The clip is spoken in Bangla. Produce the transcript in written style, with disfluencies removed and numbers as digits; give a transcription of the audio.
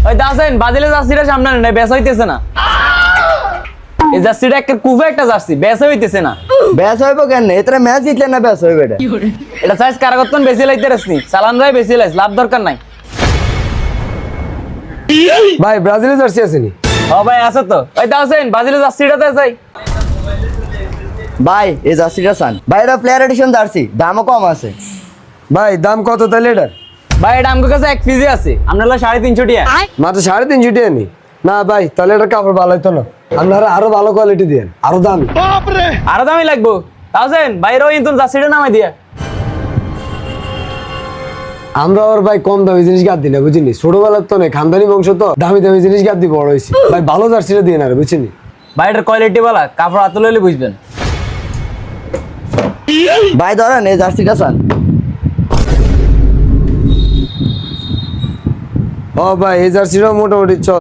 ওই দাসেন বাজিলে জার্সিটা সামনে নেই, বেচা হইতেছে না। এই জার্সিটা একটা কুফে একটা জার্সি, বেচা হইতেছে না। ব্যাস হইব কেন? এতটা ম্যাচ জিতলে না ব্যাস হইবে এটা। এটা সাইজ কারাগতন বেশি লাইতে রাসনি, চালান রায় বেশি লাইস, লাভ দরকার নাই। ভাই ব্রাজিলের জার্সি আছে নি? ও ভাই আছে তো। ওই দাসেন বাজিলে জার্সিটাতে চাই। ভাই এই জার্সিটা চান? ভাই এটা প্লেয়ার এডিশন জার্সি, দামও কম আছে। ভাই দাম কত তাহলে এটার? ভাই এটা আমার কাছে 1 পিসে আছে, আপনার 350 টাকা। মাত্র 350 টাকা নি? না ভাই তাহলে এটার কাপড় ভালো হইতো না, আপনারা আরো ভালো কোয়ালিটি দিয়েন, আরো দামি। আরো দামি লাগবো দাসেন, বাইরেও কিন্তু জার্সিটা নামাই দিয়া। আমরা ওর ভাই কম দামি জিনিস গাদ দিই না বুঝিনি, ছোটবেলার তো নেই খানদানি বংশ তো, দামি দামি জিনিস গাদ দিয়ে বড় হয়েছি। ভাই ভালো জার্সিটা দিয়ে না রে বুঝিনি। ভাই এটার কোয়ালিটি বলা, কাপড় হাতে লইলে বুঝবেন। ভাই ধরেন এই জার্সিটা চান? ও ভাই এই জার্সিটাও মোটামুটি চল।